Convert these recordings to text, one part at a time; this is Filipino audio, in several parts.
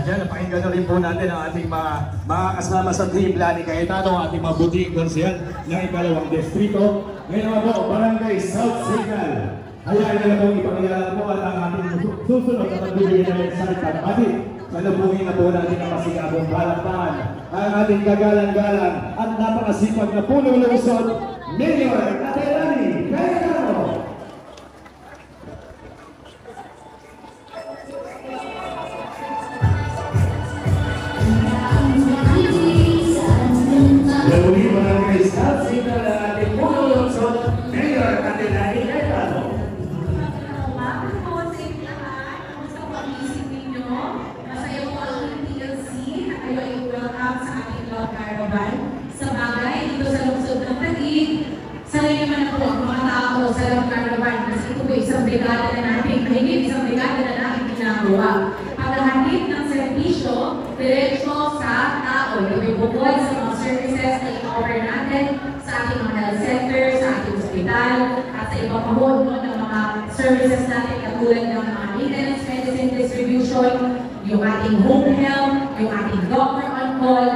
dyan. Napakinggan na rin po natin ang ating mga kasama sa Team Lani Cayetano, ang ating mga buting konsehal ng ikalawang distrito. Ngayon naman po, Barangay South Signal. Hayaan na lang pong ipakilala po at ang ating susunod na magbibigay na mensahe at pati. Salubungin na po natin ang masigabong palakpakan ang ating kagalang-galang at napakasipag na punong Luzon, Mayor Ate Lani Cayetano. Muli Barangay South Signal ang ating punong Luzon, Mayor Ate Lani Cayetano. Sa bagay, dito sa lungsod ng Taguig, sanay naman ako ang mga tao sa Love Caravan kasi ito po isang brigada na natin, mahigit isang brigada na natin ginagawa. Paghahatid ng serbisyo, diretso sa tao, yung bukod sa mga services na i-offer natin sa ating mga health center, sa ating hospital, at sa ibang pahod ng mga services natin katulad ng mga maintenance, medicine distribution, yung ating home health, yung ating doctor on call.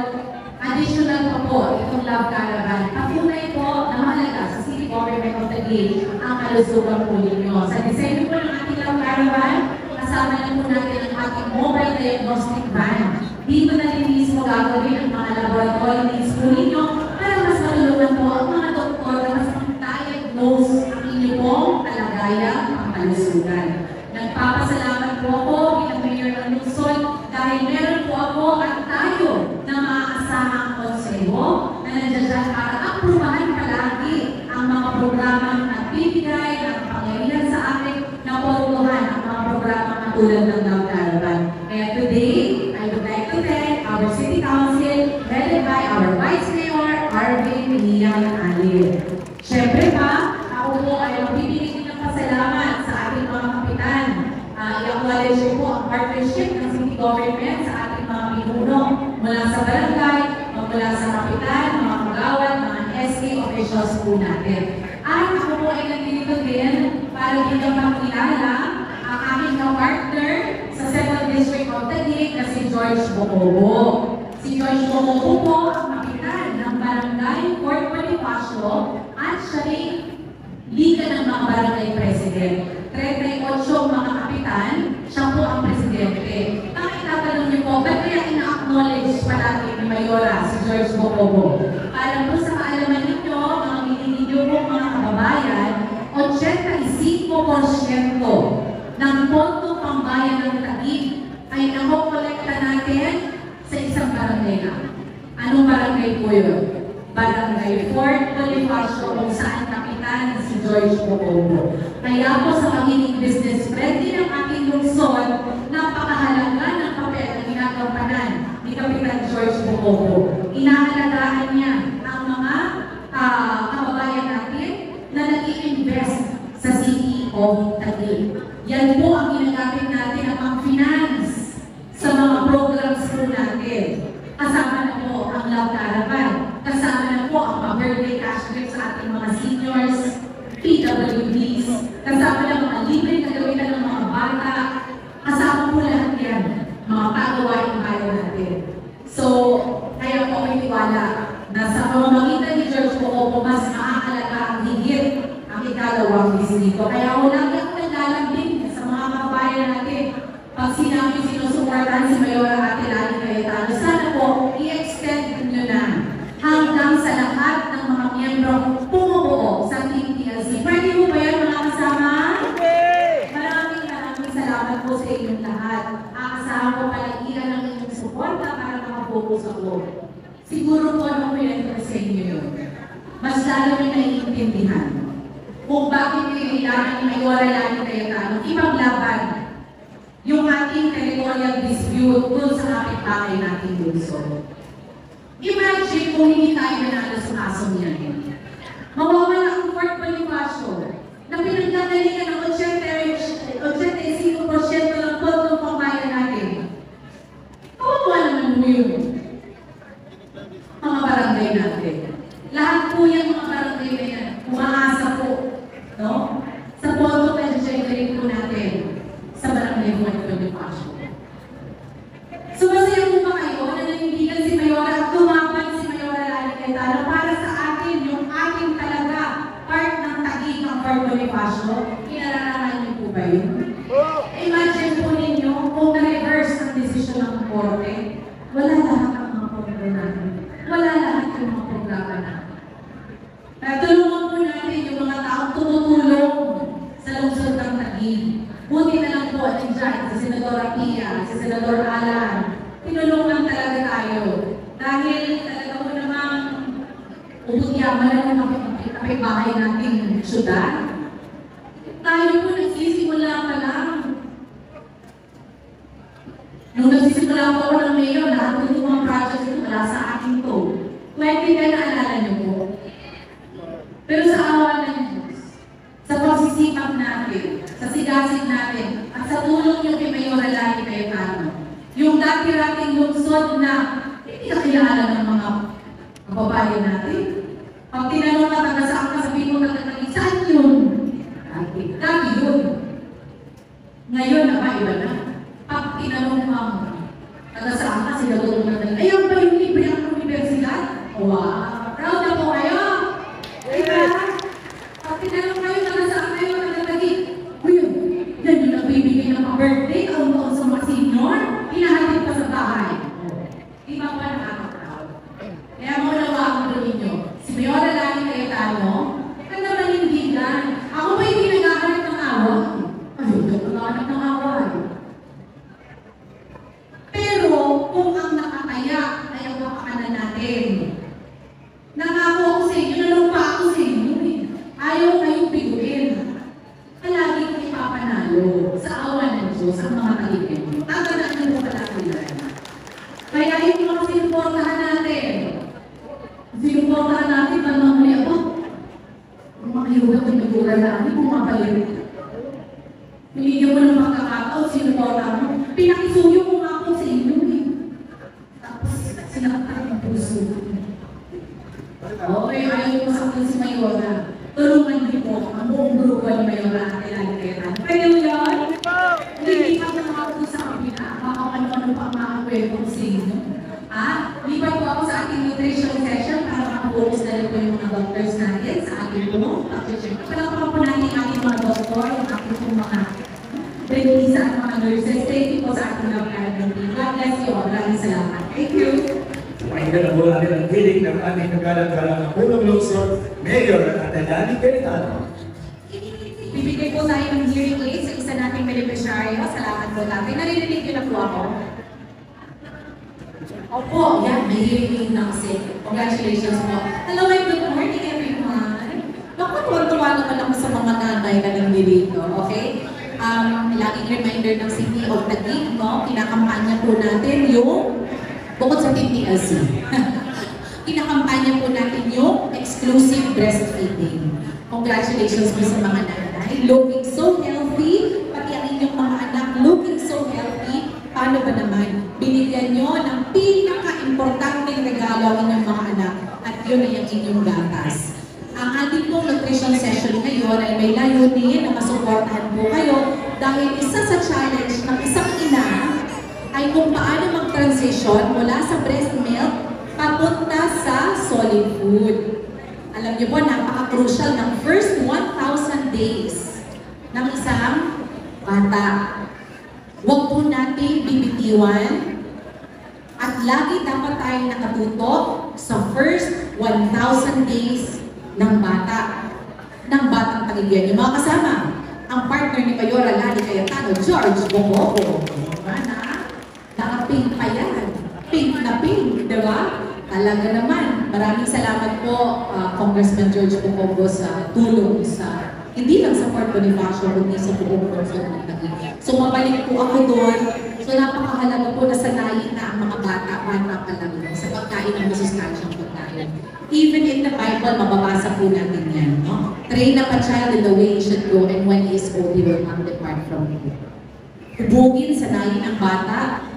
Additional pa po, itong Love Caravan. Patunay po na mahalaga sa City Government of Taguig ang kalusugan po ninyo. Sa disenyo po ng ating Love Caravan, kasama na po natin ang ating mobile diagnostic van. Dito na rin mismo gagawin ang mga laboratory needs po ninyo para mas maluluman po ang mga doktor na mas diagnose ang inyong pong kalagayan ang kalusugan. Nagpapasalamat po ako bilang Mayor ng Luzon dahil meron po ako at tayo na maaasahan konseho na nandiyan dyan para aprubahan palagi ang mga programang nagbibigay ng pangyarihan sa atin na porutuhan ang mga programang katulad ng Love Caravan. Kaya today, I would like to thank our City Council headed by our Vice Mayor, Arvin Liang Alil. Siyempre pa, ako po ay magbibigay ng pasalamat sa ating mga kapitan. I-acknowledge po ang partnership ng City Government sa ating mga pinuno mula sa barangay, mula sa kapitan, mga kagawad, mga SK officials po natin. At ako po ay nandito din para bilang pakilala ang aming partner sa 2nd District of Taguig na si George Bocobo. Si George Bocobo po ang kapitan ng Barangay Fort Bonifacio at siya rin Liga ng mga Barangay President. 38 mga kapitan, siya po ang presidente. Ang itatanong niyo po, ba't kaya ina-acknowledge palagi ni Mayora si George Bocobo? Para po sa kaalaman ninyo, mga minilidyo po mga kababayan, 85% ng pondo pambayan ng Taguig ay nakokolekta natin sa isang barangay na. Anong barangay po yun? Barangay Fort Bonifacio kung saan kapitan si George Bocobo. Kaya po sa pagiging business friendly ng ating lungsod, napakahalaga ng papel na ginagampanan ni Kapitan George Bocobo. Inaalagaan niya ang mga kababayan natin na nag-i-invest sa City of Taguig. Yan po ang ginagamit natin ang pang-finance sa mga programs po natin. Kasama na po ang Love Caravan. Kasama na po ang birthday cash gift sa ating mga seniors, PWDs, kasama na mga libre na gawitan ng mga bata, kasama po lahat yan, mga pagawain tayo natin. So, kaya po may tiwala na sa pamamagitan ni George Bocobo, mas maakalaga ang higit ang ikalawang distrito. Kaya wala lang naglalambing sa mga kabayan natin. Pag sinabi sinusuportahan si Mayora Ate Lani Cayetano, sana po i-extend nyo na hanggang sa lahat ng mga miyembro pumubuo sa Team TLC. Pwede mo ba yan mga kasama? Maraming salamat po sa inyong lahat. Aasahan ko palagian ng inyong suporta para makapokus ako. Siguro po ano pinag sa inyo yun. Mas lalo nyo naiintindihan kung bakit kailangan ni Mayora Lani Cayetano ipaglaban yung ating territorial dispute dun sa kapit-bahay nating lungsod. Imagine kung hindi tayo nanalo sa kasong yan. Mawawala ang Fort Bonifacio na pinagkagalingan ng 85% ng pondo pambayan natin. Kawawa naman mo yun. Mga barangay natin. Lahat po yan mga barangay na yan. Umaasa po. No? Sa pondo pension po natin sa barangay Fort Bonifacio. So Bonifacio, kinararaman niyo po ba yun? Imagine po ninyo, kung na-reverse ang desisyon ng korte, wala lahat ang mga programa natin. Wala lahat yung mga programa natin. Kaya tulungan po natin yung mga taong tumutulong sa lungsod ng Taguig. Buti na lang po, nandiyan, si Senadora Pia, si Senador Alan, tinulungan talaga tayo. Dahil talaga po namang ubutyaman na ng kapitbahay nating syudad. Tayo po nagsisimula pa lang. Nung nagsisimula po ako ng mayor, lahat po yung mga projects ito wala sa akin to. 20 na naalala niyo po. Pero sa awa ng Diyos, sa pagsisikap natin, sa sigasig natin, at sa tulong niyo kay Mayor Lani Cayetano, yung dati-rating lungsod na hindi nakilala ng mga kababayan natin. Pag tinanong ka taga saan ka, sabihin mo taga saan yun? Dati yun. Ngayon na iba na. Pag tinanong ka, taga saan ka, sila doon na ayun ba yung libre ang universidad? Wow! Proud na po kayo! Diba? Pag tinanong kayo, taga saan kayo, taga-tagig? Uy, yan yung nagbibigay ng birthday, taon-taon sa mga senior, hinahatid pa sa bahay. Di ba pa nakaka-proud? Kaya mo nawaan ko ninyo, si Mayor Lani Cayetano, ang namanindigan. Ako ba hindi nag-ahanap ng awa? Ay, hindi ko nag-ahanap ng awa. Pero, kung ang nakataya ay ang kapakanan natin, nangako ako sa inyo, nalumpa ako sa inyo eh. Ayaw kayong biguin. Palagi ko ipapanalo sa awa ng Diyos ang mga kaibigan niyo. Tatandaan niyo po palagi yan. Kaya yung mga sinuportahan natin, sinuportahan natin ng mga liabo. Ang mga hirugat ng nagura natin, bumabalik. Pinigyan mo ng pagkakataon, sinuportahan mo. Pinakisuyo mo nga ako sa inyo eh. Tapos, sinaktan ang puso. Okay, ayaw ko sa akin si Mayora. Tulungan niyo po ang buong grupo ni Mayora at Lani Cayetano. Pwede mo yun? Hindi ka na makapag sa kapila. Baka ano-ano pa ang makakwento sa inyo. Lipat po ako sa ating nutrition session para makapokus na rin po yung mga doctors natin sa ating po. Palakpakan po natin ang ating mga doktor, yung ating po mga dentista at mga nurses. Thank you po sa ating love-gathering team. God bless you all. Maraming salamat. Thank you. Pakinggan na po natin ang hiling ng ating kagalang-galang ng punong lungsod, Mayor at Lani Cayetano. Bibigay po tayo ng hearing aid sa isa nating beneficiaryo. Salamat po natin. Naririnig niyo na po ako. Opo, yan. May hearing aid na kasi. Congratulations po. Hello and good morning everyone. Naku, tuwa naman ako sa mga nanay na nandito. Okay? Laging reminder ng City of Taguig, no? Kinakampanya po natin yung bukod sa TTLC. Kinakampanya po natin yung exclusive breastfeeding. Congratulations po sa mga nanay. Looking so healthy, pati ang inyong mga anak looking so healthy. Paano ba naman? Binigyan nyo ng pinaka-importanteng regalo ang inyong mga anak at yun ay ang inyong gatas. Ang ating pong nutrition session ngayon ay may layunin na masuportahan po kayo dahil isa sa challenge ng isang ina ay kung paano mag-transition mula sa breast milk papunta sa solid food. Alam niyo po, napaka-crucial ng first 1,000 days ng isang bata. Huwag po natin bibitiwan at lagi dapat tayong nakatutok sa first 1,000 days ng bata. Ng batang paligyan. Yung mga kasama, ang partner ni Mayor Lani Cayetano, George Bongoco. Naka-pink pa yan. Pink na pink, di ba? Talaga naman. Maraming salamat po, Congressman George Bongoco sa tulong sa, hindi lang sa Fort Bonifacio, kundi sa buong lungsod ng Taguig. So mabalik po ako doon. So napakahalaga po na sanayin na ang mga bata pa lang sa pagkain ng masustansyang pagkain. Even in the Bible, mababasa po natin yan. No? Train up a child in the way he should go and when he is old, he will not depart from it. Hubugin, sanayin ang bata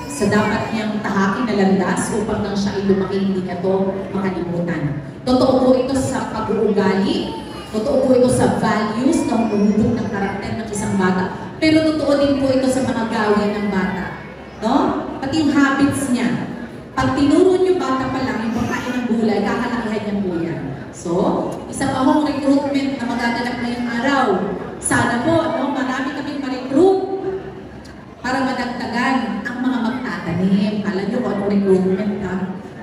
sa dapat niyang tahakin na landas upang nang siya ay lumaki, hindi niya ito makalimutan. Totoo po ito sa pag-uugali, totoo po ito sa values ng umubog ng karakter ng isang bata, pero totoo din po ito sa mga gawin ng bata. No? Pati yung habits niya. Pag tinuro niyo bata pa lang, yung pagkain ng gulay, kakalakihan niya po yan. So, isa pa hong recruitment na magaganap ngayong araw. Sana po, no, marami kaming ma-recruit para madagdagan ang mga magtatanim. Kala nyo kung anong recruitment ka?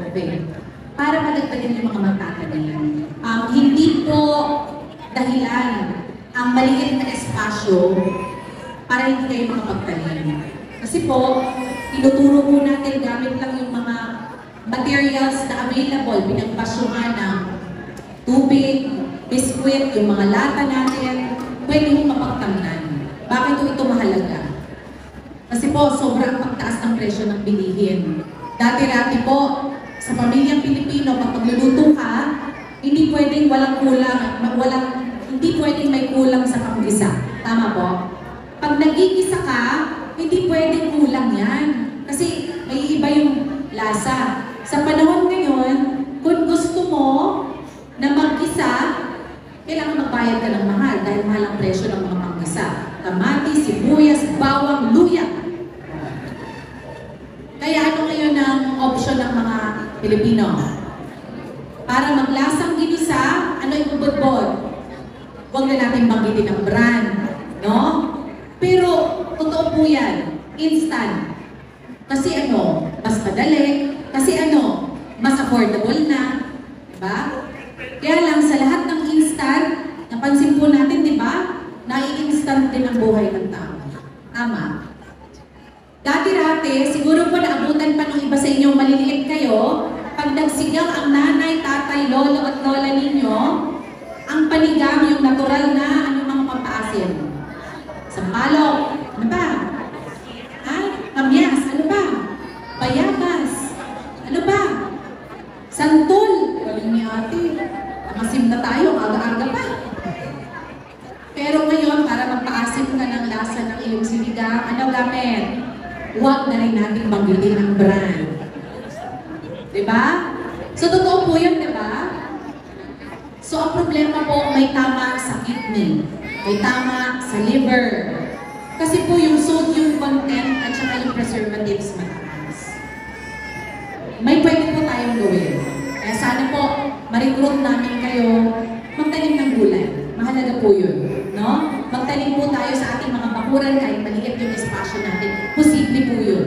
Okay. Para madagdagan yung mga magtatanim. Hindi po dahilan ang maliit na espasyo para hindi kayo makapagtanim. Kasi po, tinuturo po natin gamit lang yung mga materials na available, pinagpasyuhan ng tubig, biskwit, yung mga lata natin, pwede mo mapagtamnan. Bakit ito mahalaga? Kasi po, sobrang pagtaas ng presyo ng bilihin. Dati-dati po, sa pamilyang Pilipino, pag magluluto ka, hindi pwedeng walang kulang, hindi pwedeng may kulang sa panggisa. Tama po? Pag nagigisa ka, hindi pwedeng kulang yan. Kasi may iba yung lasa. Sa panahon ngayon, kung gusto mo na mag-gisa, kailangan magbayad ka ng mahal dahil mahal ang presyo ng mga panggisa. Kamatis, sibuyas, bawang, luya. Kaya ano ngayon ang option ng mga Pilipino? Para maglasang ginisa, ano yung bubod? Huwag na natin banggitin ang brand, no? Pero, totoo po yan, instant. Kasi ano, mas madali, kasi ano, mas affordable na, diba? Kaya lang, sa lahat ng instant, napansin po natin, diba? Nai-instant din ang buhay ng tao. Tama? Dati-dati, siguro po naabutan pa ng iba sa inyong maliliit kayo, pag nagsigang ang nanay, tatay, lolo at lola ninyo, ang panigang, yung natural na, ano mga pampaasim? Sampalok, ano ba? Kamyas, ano ba? Bayabas, ano ba? Santol, galing ni ate. Nakasim na tayo, aga-aga pa. Pero ngayon, para magpaasim ka ng lasa ng iyong sinigang, ano gamit? Huwag na rin natin banggitin ang brand. Diba? So, totoo po yun, diba? So, ang problema po, may tama sa kidney. May tama sa liver. Kasi po yung sodium content at saka yung preservatives mataas. May pwede po tayong gawin. Kaya sana po, ma-recruit namin kayo magtanim ng gulay. Mahalaga po yun. No? Magtanim po tayo sa ating mga bakuran kahit maliit yung espasyo natin. Posible po yun.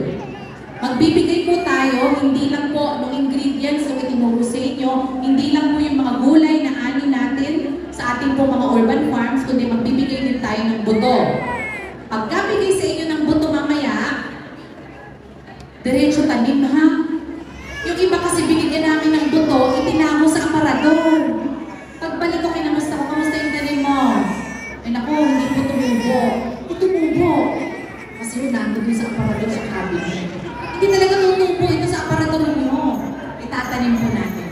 Magbibigay po tayo, hindi lang po ng ingredients na itinuro sa inyo, hindi lang po yung mga gulay na ani natin sa ating po mga urban farms, kundi magbibigay din tayo ng buto. Pagkabigay sa inyo ng buto mamaya, diretso tanim ha. Yung iba kasi binigyan namin ng buto, itinamo sa aparador. Pagbalik ko, kinamusta ko, kamusta yung tanim mo? Ay naku, hindi po tumubo. Tumubo. Kasi yun, nandun sa aparador sa cabinet. Hindi talaga tutubo ito sa aparador ninyo. Itatanim po natin.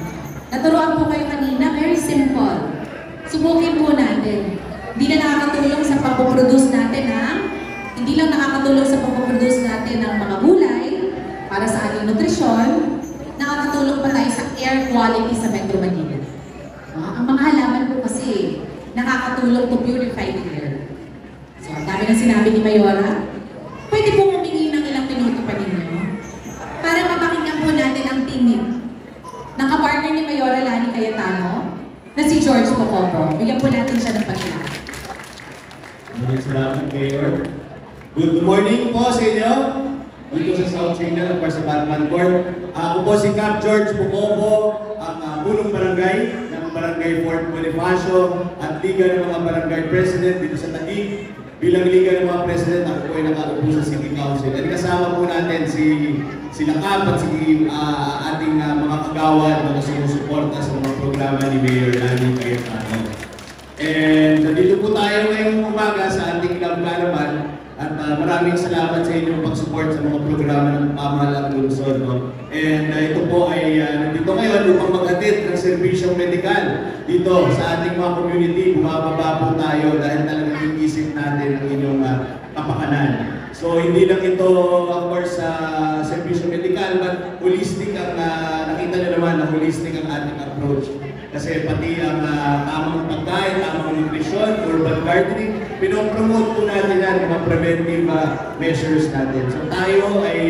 Naturuan po kayo kanina, very simple. Subukin po natin. Hindi na nakakatulong sa pagpuproduce natin hindi lang nakakatulong sa pagpuproduce natin ng mga gulay para sa ating nutrisyon, nakakatulong pa tayo sa air quality sa Metro Manila. Ang mga halaman po kasi nakakatulong to purify the air. So, ang dami ng sinabi ni Mayora. Pwede po humingi ng ilang minuto pa ninyo para mapakinggan po natin ang tinig ng kapartner ni Mayora Lani Cayetano na si George Pocobo. Bigyan po natin siya ng pagkila. Maraming salamat, Mayor. Good morning po sa inyo. Dito sa South Signal, sa Batman Court. Ako po si Cap George Pocobo, ang punong barangay ng Barangay Fort Bonifacio at Liga ng mga Barangay President dito sa Taguig. Bilang Liga ng mga President, ako po ay nakaupo sa City Council. At kasama po natin si Cap at si ating mga kagawad na sumusuporta sa mga programa ni Mayor Lani Cayetano. And dito po tayo ngayong umaga sa ating laban at maraming salamat sa inyong pag-support sa mga programa ng pamahalaan ng lungsod. No? And ito po ay nandito ngayon upang maghatid ng serbisyong medikal dito sa ating mga community. Bumababa po tayo dahil talagang iisip natin ang inyong kapakanan. So hindi lang ito, of course, serbisyong medikal, but holistic ang nakita nyo naman na holistic ang ating approach. Kasi pati ang tamang pagkain, tamang nutrition, urban gardening, pinopromote po natin yan, mga preventive measures natin. So tayo ay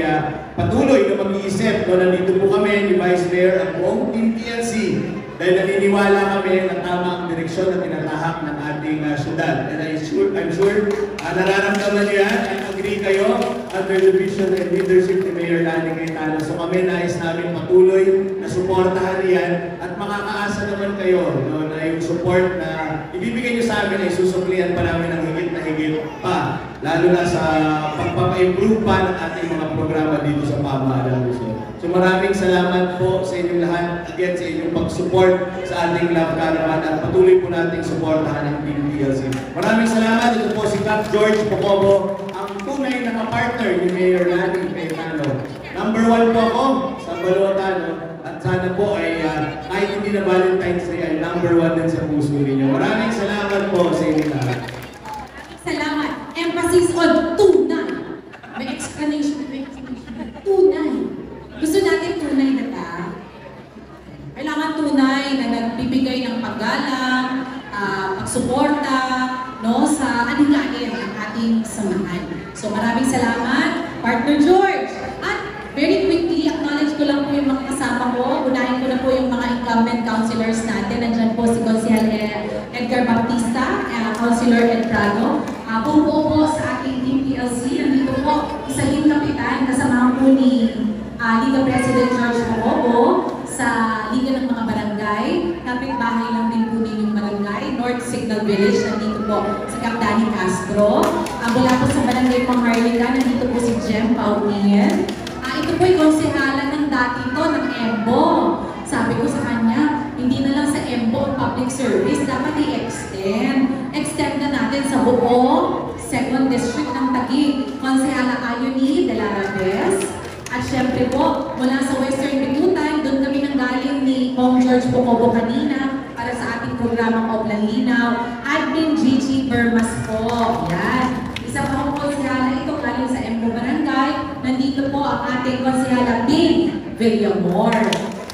patuloy na mag-iisip. No, nandito po kami ni Vice Mayor at buong Team PLC dahil naniniwala kami na tama ang direksyon na tinatahak ng ating syudad. And I'm sure nararamdaman niyo yan at agree kayo under the vision and leadership ni Mayor Lani Cayetano. So kami nais namin patuloy na suportahan yan at makakaasa naman kayo no, na yung support na ibibigay niyo sa amin ay susuklian pa namin ng higit na higit pa. Lalo na sa pagpapa-improve pa ng ating mga programa dito sa pamahalaan. So maraming salamat po sa inyong lahat again sa inyong pag-support sa ating Love Caravan at patuloy po nating suportahan ang Team TLC. Maraming salamat. Ito po si Cap George Pocobo, ang tunay na kapartner ni Mayor Lani Cayetano. Number 1 po ako sa Balota, no? At sana po ay kahit hindi na Valentine's Day ay number 1 din sa puso ninyo. Maraming salamat po sa inyong lahat. Salamat. Emphasis on tunay. May explanation. Tunay. Gusto natin tunay na ta. Kailangan tunay na nagbibigay ng paggalang, pagsuporta, no, sa aligain ng ating samahan. So maraming salamat, Partner George. At very quickly, acknowledge ko lang po yung mga kasama ko. Unahin ko na po yung mga incumbent councilors natin. Nandiyan po si Consihal Edgar Baptista, Councilor Ed Prado. Bumuo po sa ating Team PLC. Nandito po, isa din kapitan, kasama po ni Liga President George Pocobo sa Liga ng mga Barangay. Kapit-bahay lang din po ninyong barangay, North Signal Village. Nandito po si Cap Danny Castro. Mula po sa Barangay Pangharlika, nandito po si Jem Paunien. Ito po yung konsehala ng dati to, ng EMBO. Sabi ko sa kanya, hindi na lang sa EMBO public service, dapat i-extend. Extend na natin sa buong 2nd District ng Taguig. Konsehala Ayuni de la Ribes. At syempre po, mula sa Western Bikutan, doon kami nanggaling ni Kong George Pocobo kanina para sa ating programang Oplan Linaw. Admin Gigi Bermas po. Yan. Isa pa po konsehala ito galing sa Embo Barangay. Nandito po ang ating konsehala Bing Villamor.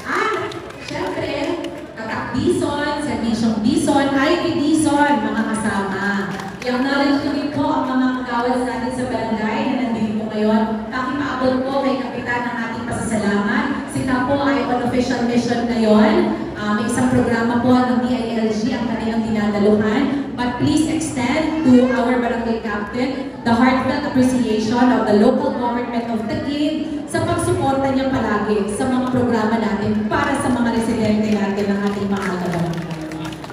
At syempre, Tatak Dizon, Servisyong Dizon, Ivy Dizon, mga kasama. I-acknowledge ko din po ang mga kagawas natin sa barangay na nandito po ngayon. Pakipaabot po kay Kapitan ng ating pasasalamat. Sila po ay on official mission ngayon. May isang programa po ng DILG ang kanilang dinadaluhan. But please extend to our barangay captain the heartfelt appreciation of the local government of Taguig sa pagsuporta niya palagi sa mga programa natin para sa mga residente natin ng ating mga barangay.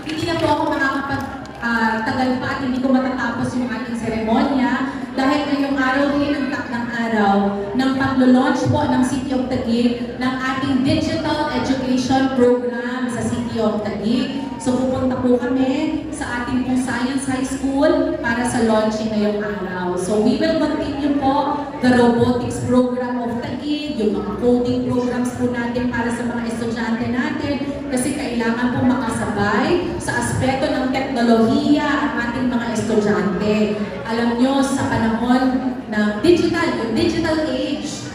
Hindi na po ako makakapagtagal pa at hindi ko matatapos yung ating seremonya dahil ngayong araw din ang takdang araw ng paglo-launch po ng City of Taguig ng ating digital education program sa City of Taguig. So pupunta po kami sa ating pong Science High School para sa launching ngayong araw. So we will continue po the robotics program of Taguig, yung mga coding programs po natin para sa mga estudyante natin kasi kailangan po makasabay sa aspeto ng teknolohiya ang ating mga estudyante. Alam nyo, sa panahon ng yung digital age,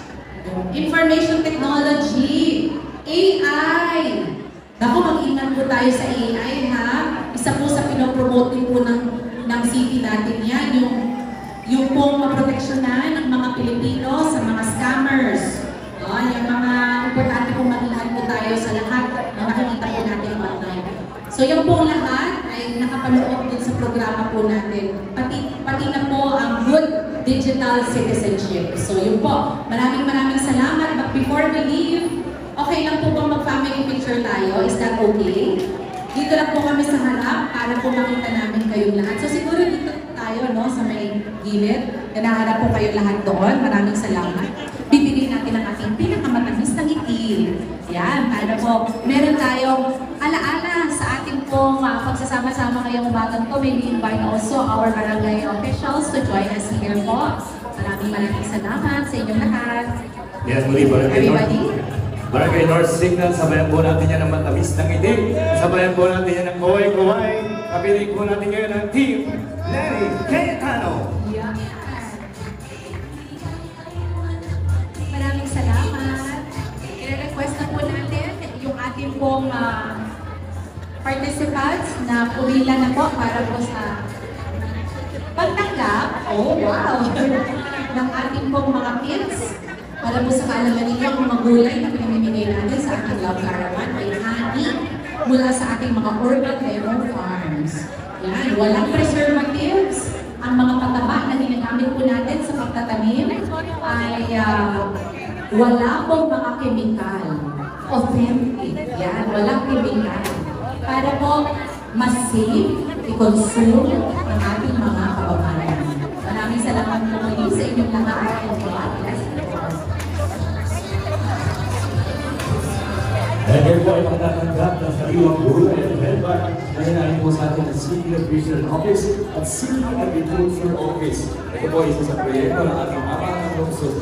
information technology, AI. Naku, mag-ingat po tayo sa AI, ha? Isa po sa pinopromote din po ng city natin yan, yung pong maproteksyonan ng mga Pilipino sa mga scammers. Yung mga importante pong mag-ingat po tayo sa lahat na nakikita po natin online. So yung pong lahat ay nakapaloob din sa programa po natin. Pati na po ang good digital citizenship. So yun po, maraming salamat. But before we leave, okay lang po bang mag-family picture tayo? Is that okay? Dito lang po kami sa harap para po makita namin kayong lahat. So siguro dito tayo, no, sa may gilid. Kanaharap po kayo lahat doon. Maraming salamat. Bibigyan natin ang ating pinakamatamis na ngiti. Yan, para po meron tayong alaala sa ating pong pagsasama-sama ngayong umagang to. May invite also our barangay officials to join us here po. Maraming salamat sa inyong lahat. Yes, muli po. Everybody. Barangay North Signal, sabayan po natin yan ng matamis ng itim. Sabayan po natin yan ng kuway-kuway. Kapiling po natin ngayon ng Team Lani Cayetano. Yeah. Maraming salamat. I-request na po natin yung ating pong participants na pumila na po para po sa pagtanggap. Oh, wow! ng ating pong mga kids. Para po sa kaalaman ninyo, ang mga gulay na pinamimigay natin sa ating Love Caravan ay honey, mula sa ating mga urban dairy farms. Yan, walang preservatives. Ang mga pataba na ginagamit po natin sa pagtatanim ay wala pong mga kemikal. Authentic. Yan, walang kemikal. Para po mas safe i-consume ng ating mga kababayan. Maraming salamat po muli sa inyong lahat. Ngayon po ay magtatanggap ng sariwang gulay at herbal na hinahin po sa atin ng City Nutrition Office at City Agriculture Office. Ito po isa sa proyekto ng ating mga lungsod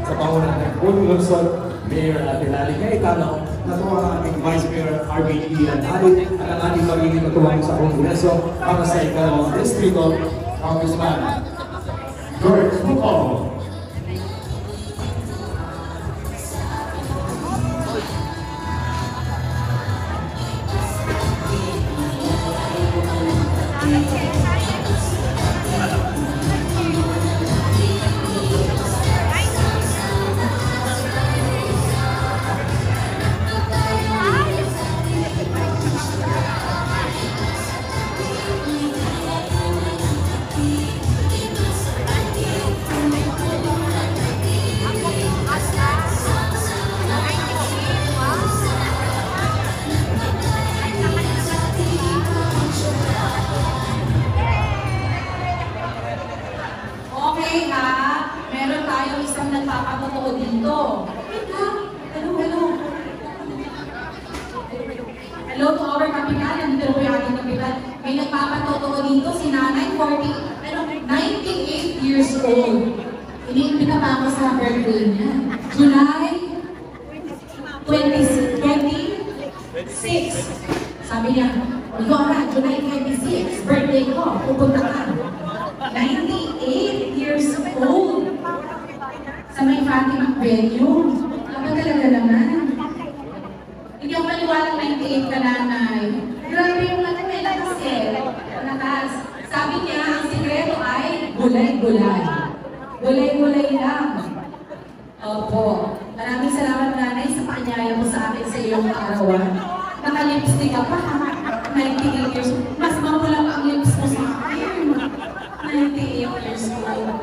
sa pangunan ng Punong Lungsod, Mayor Adelali Cayetano, na po ang ating Vice Mayor RBD Anali at ang ating magiging katuwang sa Kongreso para sa ikalawang distrito, Congressman George Bucco. Okay ha, meron tayong isang nagpapatotoo dito. Hello. Hello to our kapitan, nandito po yung ating kapitan. May nagpapatotoo dito, si nanay, 98 years old. Iniimbita pa ako sa birthday niya. July 26. Sabi niya, ikaw na, July 26, birthday ko, pupunta ka. 98 years old sa may Fatima venue. Aba talaga naman. Hindi ako maniwalang 98 ka nanay. Grabe yung may lakas eh. Lakas. Sabi niya, ang sikreto ay gulay-gulay. Gulay-gulay lang. Opo. Maraming salamat nanay sa paanyaya mo sa akin sa iyong kaarawan. Naka-lipstick ka pa ha? 98 years old. Mas mapulang ang lips mo sa akin. 98 years old.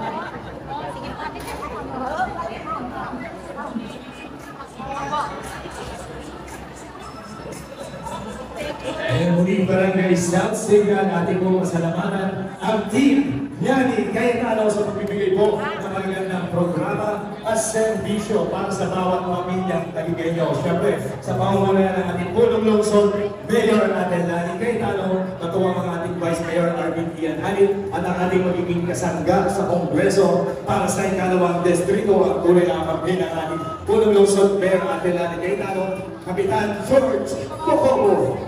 Ayun muli Barangay South Signal, ating pong masalamatan ang team Yani Cayetano sa pagbibigay po ng magagandang programa at serbisyo para sa bawat pamilyang Taguigeño. Siyempre, sa pangunguna ng ating punong lungsod, Mayor Adelani Cayetano, katuwang ang ating Vice Mayor Arvin Anali at ang ating magiging kasangga sa Kongreso para sa ikalawang distrito ang tunay na kampanya ng ating punong lungsod, Mayor Adelani Cayetano, Kapitan George Bucco.